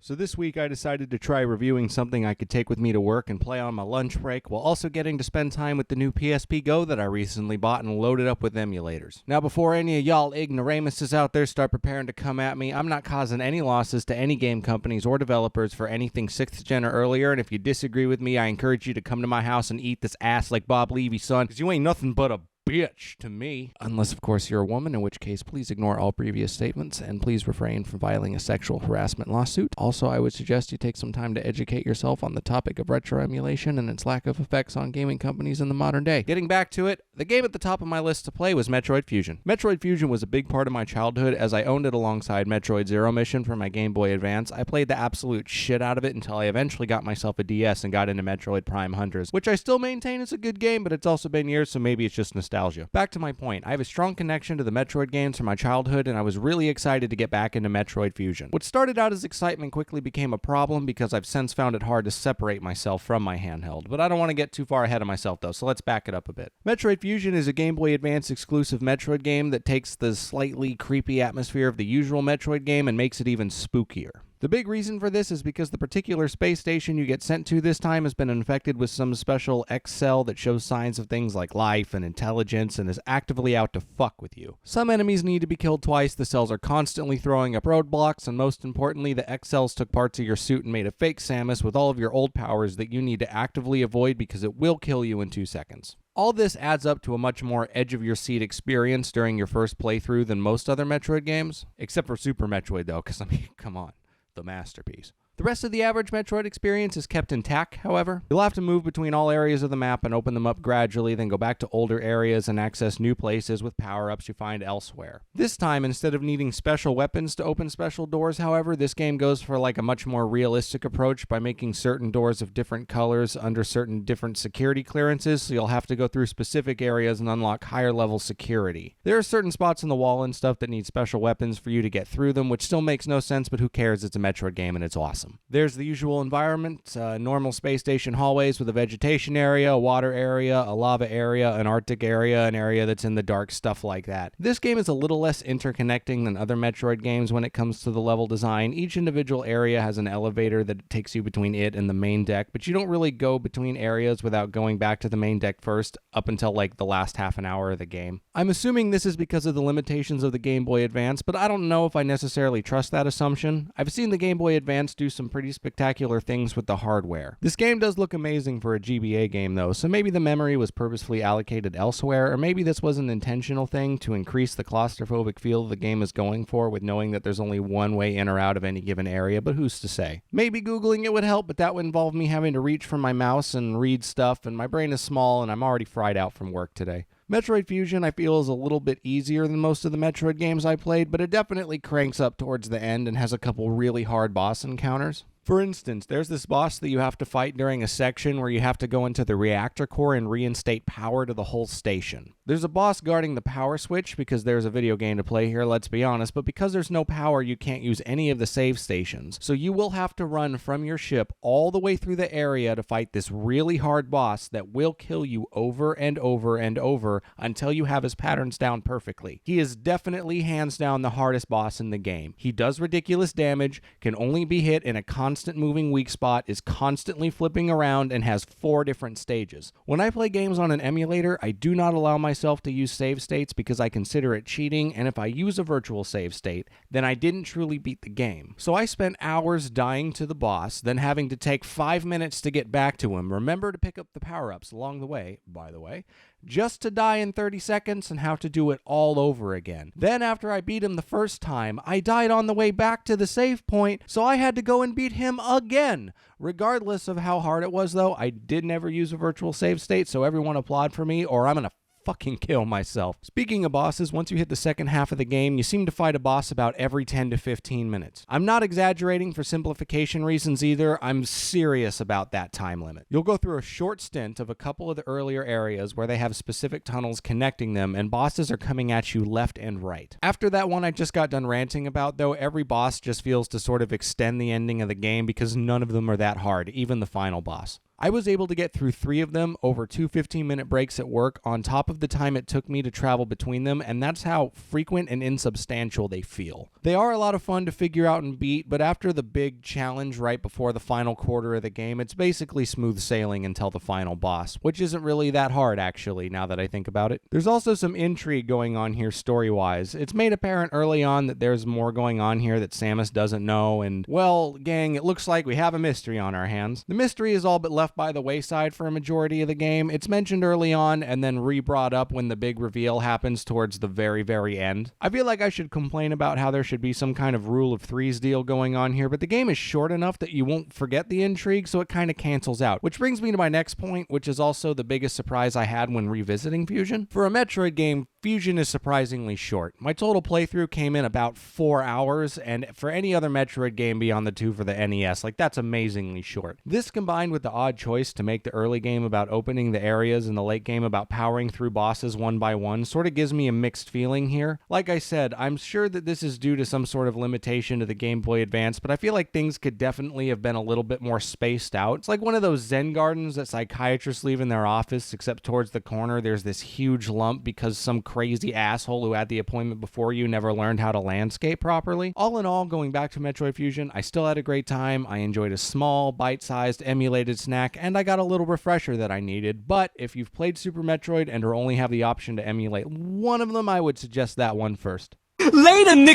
So this week I decided to try reviewing something I could take with me to work and play on my lunch break, while also getting to spend time with the new PSP Go that I recently bought and loaded up with emulators. Now before any of y'all ignoramuses out there start preparing to come at me, I'm not causing any losses to any game companies or developers for anything 6th gen or earlier, and if you disagree with me, I encourage you to come to my house and eat this ass like Bob Levy, son, because you ain't nothing but a bitch to me. Unless, of course, you're a woman, in which case please ignore all previous statements and please refrain from filing a sexual harassment lawsuit. Also, I would suggest you take some time to educate yourself on the topic of retro emulation and its lack of effects on gaming companies in the modern day. Getting back to it, the game at the top of my list to play was Metroid Fusion. Metroid Fusion was a big part of my childhood as I owned it alongside Metroid Zero Mission for my Game Boy Advance. I played the absolute shit out of it until I eventually got myself a DS and got into Metroid Prime Hunters, which I still maintain is a good game, but it's also been years, so maybe it's just nostalgia. Back to my point, I have a strong connection to the Metroid games from my childhood, and I was really excited to get back into Metroid Fusion. What started out as excitement quickly became a problem because I've since found it hard to separate myself from my handheld, but I don't want to get too far ahead of myself though, so let's back it up a bit. Metroid Fusion is a Game Boy Advance exclusive Metroid game that takes the slightly creepy atmosphere of the usual Metroid game and makes it even spookier. The big reason for this is because the particular space station you get sent to this time has been infected with some special X cell that shows signs of things like life and intelligence and is actively out to fuck with you. Some enemies need to be killed twice, the cells are constantly throwing up roadblocks, and most importantly, the X cells took parts of your suit and made a fake Samus with all of your old powers that you need to actively avoid because it will kill you in 2 seconds. All this adds up to a much more edge-of-your-seat experience during your first playthrough than most other Metroid games. Except for Super Metroid though, because I mean, come on. The masterpiece. The rest of the average Metroid experience is kept intact, however. You'll have to move between all areas of the map and open them up gradually, then go back to older areas and access new places with power-ups you find elsewhere. This time, instead of needing special weapons to open special doors, however, this game goes for like a much more realistic approach by making certain doors of different colors under certain different security clearances, so you'll have to go through specific areas and unlock higher level security. There are certain spots in the wall and stuff that need special weapons for you to get through them, which still makes no sense, but who cares, it's a Metroid game and it's awesome. There's the usual environment, normal space station hallways with a vegetation area, a water area, a lava area, an Arctic area, an area that's in the dark, stuff like that. This game is a little less interconnecting than other Metroid games when it comes to the level design. Each individual area has an elevator that takes you between it and the main deck, but you don't really go between areas without going back to the main deck first, up until like the last half an hour of the game. I'm assuming this is because of the limitations of the Game Boy Advance, but I don't know if I necessarily trust that assumption. I've seen the Game Boy Advance do some pretty spectacular things with the hardware. This game does look amazing for a GBA game though, so maybe the memory was purposefully allocated elsewhere, or maybe this was an intentional thing to increase the claustrophobic feel the game is going for with knowing that there's only one way in or out of any given area, but who's to say? Maybe Googling it would help, but that would involve me having to reach for my mouse and read stuff, and my brain is small and I'm already fried out from work today. Metroid Fusion I feel is a little bit easier than most of the Metroid games I played, but it definitely cranks up towards the end and has a couple really hard boss encounters. For instance, there's this boss that you have to fight during a section where you have to go into the reactor core and reinstate power to the whole station. There's a boss guarding the power switch because there's a video game to play here, let's be honest, but because there's no power, you can't use any of the save stations. So you will have to run from your ship all the way through the area to fight this really hard boss that will kill you over and over and over until you have his patterns down perfectly. He is definitely hands down the hardest boss in the game. He does ridiculous damage, can only be hit in a constant moving weak spot, is constantly flipping around, and has 4 different stages. When I play games on an emulator, I do not allow myself to use save states because I consider it cheating, and if I use a virtual save state, then I didn't truly beat the game. So I spent hours dying to the boss, then having to take 5 minutes to get back to him, remember to pick up the power-ups along the way, by the way, just to die in 30 seconds and have to do it all over again. Then after I beat him the first time, I died on the way back to the save point, so I had to go and beat him again. Regardless of how hard it was though, I did never use a virtual save state, so everyone applaud for me or I'm gonna fucking kill myself. Speaking of bosses, once you hit the second half of the game, you seem to fight a boss about every 10 to 15 minutes. I'm not exaggerating for simplification reasons either, I'm serious about that time limit. You'll go through a short stint of a couple of the earlier areas where they have specific tunnels connecting them and bosses are coming at you left and right. After that one I just got done ranting about though, every boss just feels to sort of extend the ending of the game because none of them are that hard, even the final boss. I was able to get through 3 of them over 2 15-minute breaks at work on top of the time it took me to travel between them, and that's how frequent and insubstantial they feel. They are a lot of fun to figure out and beat, but after the big challenge right before the final quarter of the game, it's basically smooth sailing until the final boss, which isn't really that hard actually, now that I think about it. There's also some intrigue going on here story-wise. It's made apparent early on that there's more going on here that Samus doesn't know, and, well, gang, it looks like we have a mystery on our hands. The mystery is all but left by the wayside for a majority of the game. It's mentioned early on and then re-brought up when the big reveal happens towards the very, very end. I feel like I should complain about how there should be some kind of rule of threes deal going on here, but the game is short enough that you won't forget the intrigue, so it kind of cancels out. Which brings me to my next point, which is also the biggest surprise I had when revisiting Fusion. For a Metroid game, Fusion is surprisingly short. My total playthrough came in about 4 hours, and for any other Metroid game beyond the 2 for the NES, like, that's amazingly short. This combined with the odd choice to make the early game about opening the areas and the late game about powering through bosses one by one sort of gives me a mixed feeling here. Like I said, I'm sure that this is due to some sort of limitation to the Game Boy Advance, but I feel like things could definitely have been a little bit more spaced out. It's like one of those Zen gardens that psychiatrists leave in their office, except towards the corner there's this huge lump because some crazy asshole who had the appointment before you never learned how to landscape properly. All in all, going back to Metroid Fusion, I still had a great time. I enjoyed a small, bite-sized, emulated snack, and I got a little refresher that I needed. But if you've played Super Metroid and or only have the option to emulate one of them, I would suggest that one first. Later, Nick!